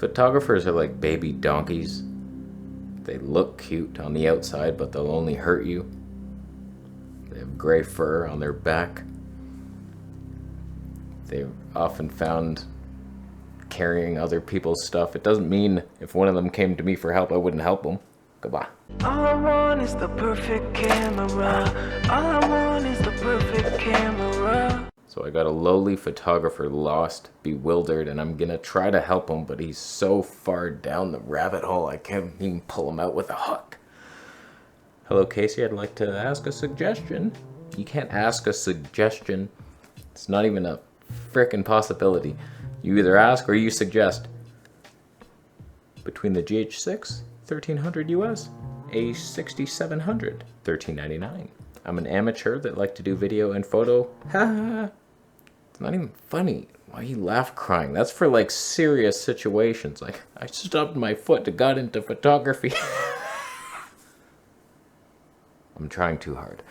Photographers are like baby donkeys. They look cute on the outside, but they'll only hurt you. They have gray fur on their back. They're often found carrying other people's stuff. It doesn't mean if one of them came to me for help, I wouldn't help them. Goodbye. All I want is the perfect camera. All I want is the perfect camera. So I got a lowly photographer lost, bewildered, and I'm gonna try to help him, but he's so far down the rabbit hole I can't even pull him out with a hook. Hello, Casey, I'd like to ask a suggestion. You can't ask a suggestion. It's not even a frickin' possibility. You either ask or you suggest. Between the GH6, $1,300 US, A6700, $13.99. I'm an amateur that like to do video and photo. Ha! It's not even funny. Why you laugh crying? That's for like serious situations. Like I stubbed my foot and got into photography. I'm trying too hard.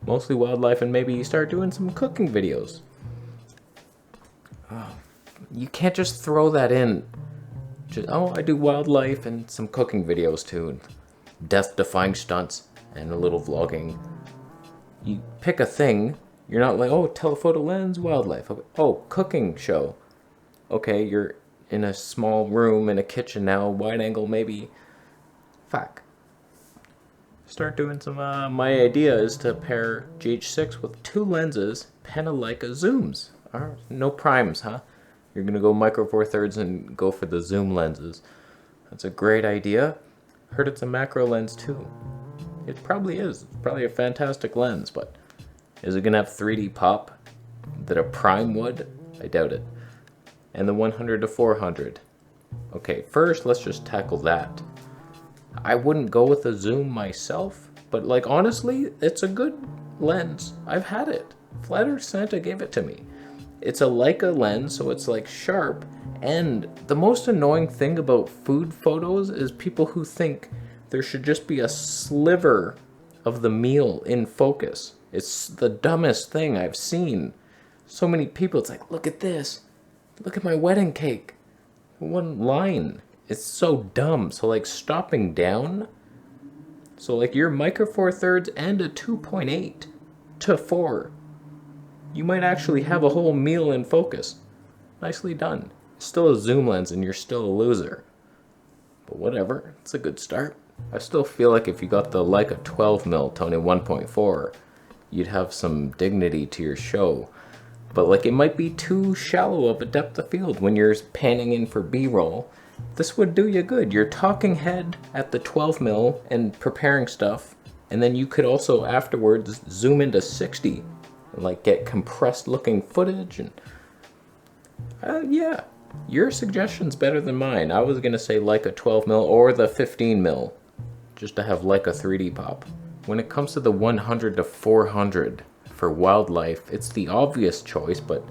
Mostly wildlife, and maybe you start doing some cooking videos. Oh, you can't just throw that in. Just, oh, I do wildlife and some cooking videos too, and death-defying stunts and a little vlogging. You pick a thing. You're not like, oh, telephoto lens, wildlife. Okay. Oh, cooking show. Okay, you're in a small room in a kitchen now, wide angle maybe. Fuck. Start doing some, my idea is to pair GH6 with 2 lenses, Panasonic zooms. No primes, huh? You're gonna go micro four thirds and go for the zoom lenses. That's a great idea. Heard it's a macro lens too. It probably is. It's probably a fantastic lens, but is it gonna have 3D pop that a prime would? I doubt it. And the 100 to 400. Okay, first let's just tackle that. I wouldn't go with a zoom myself, but like honestly, it's a good lens. I've had it. Flat Earth Santa gave it to me. It's a Leica lens, so it's like sharp. And the most annoying thing about food photos is people who think there should just be a sliver of the meal in focus. It's the dumbest thing I've seen. So many people, it's like, look at this. Look at my wedding cake. One line. It's so dumb. So like stopping down. So like your micro four thirds and a 2.8 to 4. You might actually have a whole meal in focus. Nicely done. Still a zoom lens and you're still a loser. But whatever, it's a good start. I still feel like if you got the Leica 12mm Tony 1.4, you'd have some dignity to your show. But like it might be too shallow of a depth of field when you're panning in for B-roll. This would do you good. You're talking head at the 12mm and preparing stuff, and then you could also afterwards zoom into 60 and like get compressed looking footage. And yeah, your suggestion's better than mine. I was gonna say like a 12mm or the 15mm just to have like a 3D pop. When it comes to the 100 to 400 for wildlife, it's the obvious choice, but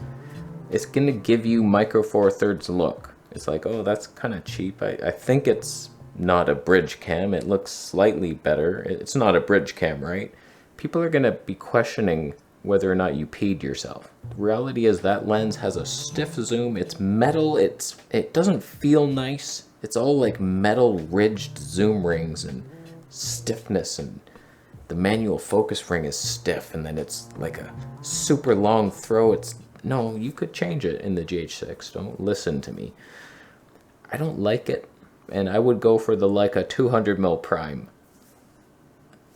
it's gonna give you micro four thirds look. It's like, oh, that's kind of cheap. I think it's not a bridge cam. It looks slightly better. It's not a bridge cam, right? People are gonna be questioning whether or not you peed yourself. The reality is that lens has a stiff zoom. It's metal. It doesn't feel nice. It's all like metal ridged zoom rings and stiffness, and the manual focus ring is stiff, and then it's like a super long throw. No, you could change it in the GH6. Don't listen to me. I don't like it, and I would go for the Leica 200mm prime.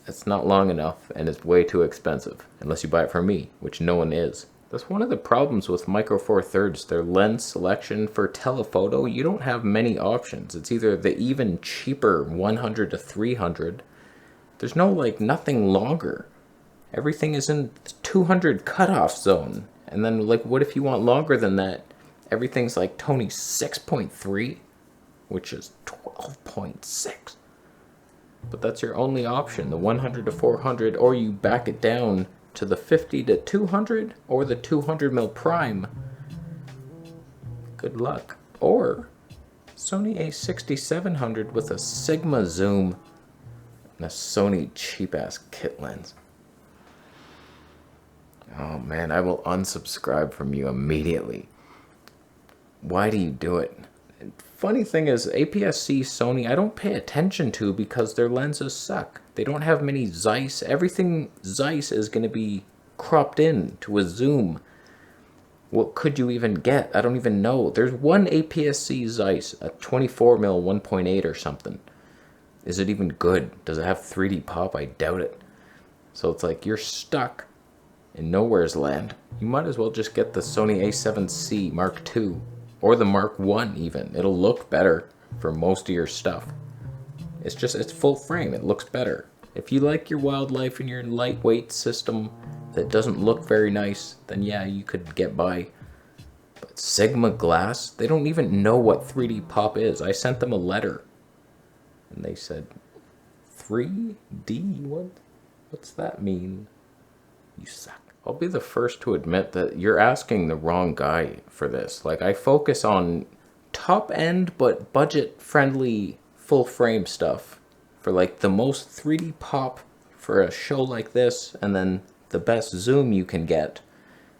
It's not long enough, and it's way too expensive, unless you buy it from me, which no one is. That's one of the problems with micro four thirds. Their lens selection for telephoto, you don't have many options. It's either the even cheaper 100 to 300. There's no like nothing longer. Everything is in the 200 cutoff zone. And then like what if you want longer than that? Everything's like Tony 6.3, which is 12.6. But that's your only option, the 100 to 400, or you back it down to the 50 to 200 or the 200mm prime. Good luck. Or Sony A6700 with a Sigma zoom and a Sony cheap-ass kit lens. Oh man, I will unsubscribe from you immediately. Why do you do it? Funny thing is, APS-C Sony, I don't pay attention to because their lenses suck. They don't have many Zeiss. Everything Zeiss is going to be cropped in to a zoom. What could you even get? I don't even know. There's one APS-C Zeiss, a 24mm 1.8 or something. Is it even good? Does it have 3D pop? I doubt it. So it's like you're stuck in nowhere's land. You might as well just get the Sony A7C Mark II or the Mark I even. It'll look better for most of your stuff. It's full frame. It looks better. If you like your wildlife and your lightweight system that doesn't look very nice, then yeah, you could get by. But Sigma Glass, they don't even know what 3D pop is. I sent them a letter and they said, 3D? What's that mean? You suck. I'll be the first to admit that you're asking the wrong guy for this. Like, I focus on top end but budget friendly full frame stuff for like the most 3D pop for a show like this, and then the best zoom you can get.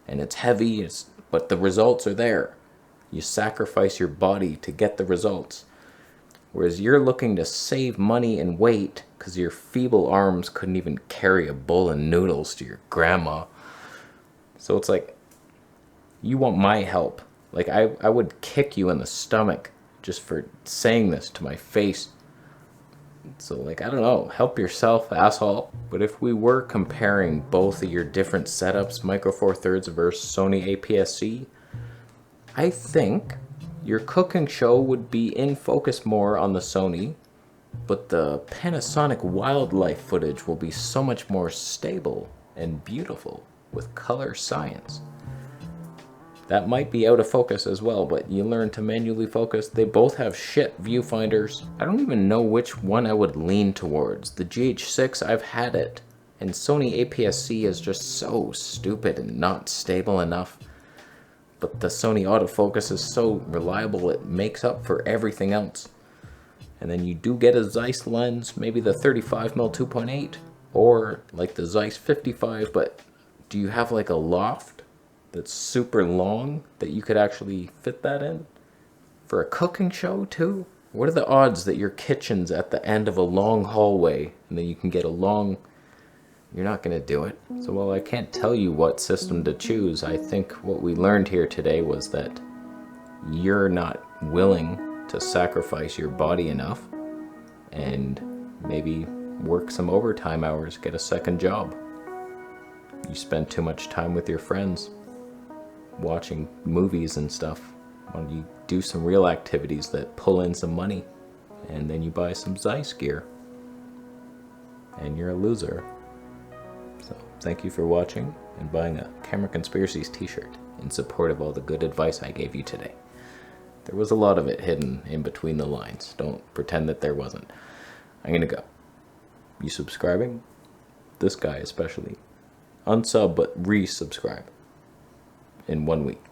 And it's heavy, but the results are there. You sacrifice your body to get the results. Whereas you're looking to save money and weight because your feeble arms couldn't even carry a bowl of noodles to your grandma. So it's like, you want my help. Like, I would kick you in the stomach just for saying this to my face. So like, I don't know, help yourself, asshole. But if we were comparing both of your different setups, Micro Four Thirds versus Sony APS-C, I think your cooking show would be in focus more on the Sony, but the Panasonic wildlife footage will be so much more stable and beautiful with color science. That might be out of focus as well, but you learn to manually focus. They both have shit viewfinders. I don't even know which one I would lean towards. The GH6, I've had it, and Sony APS-C is just so stupid and not stable enough. But the Sony autofocus is so reliable, it makes up for everything else. And then you do get a Zeiss lens, maybe the 35mm 2.8, or like the Zeiss 55, but do you have like a loft that's super long that you could actually fit that in? For a cooking show too? What are the odds that your kitchen's at the end of a long hallway and then you can get a long... You're not going to do it. So while I can't tell you what system to choose, I think what we learned here today was that you're not willing to sacrifice your body enough and maybe work some overtime hours, get a second job. You spend too much time with your friends watching movies and stuff. Why don't you do some real activities that pull in some money, and then you buy some Zeiss gear and you're a loser. So thank you for watching and buying a Camera Conspiracies t-shirt in support of all the good advice I gave you today. There was a lot of it hidden in between the lines. Don't pretend that there wasn't. I'm gonna go. You subscribing? This guy especially. Unsub but resubscribe in 1 week.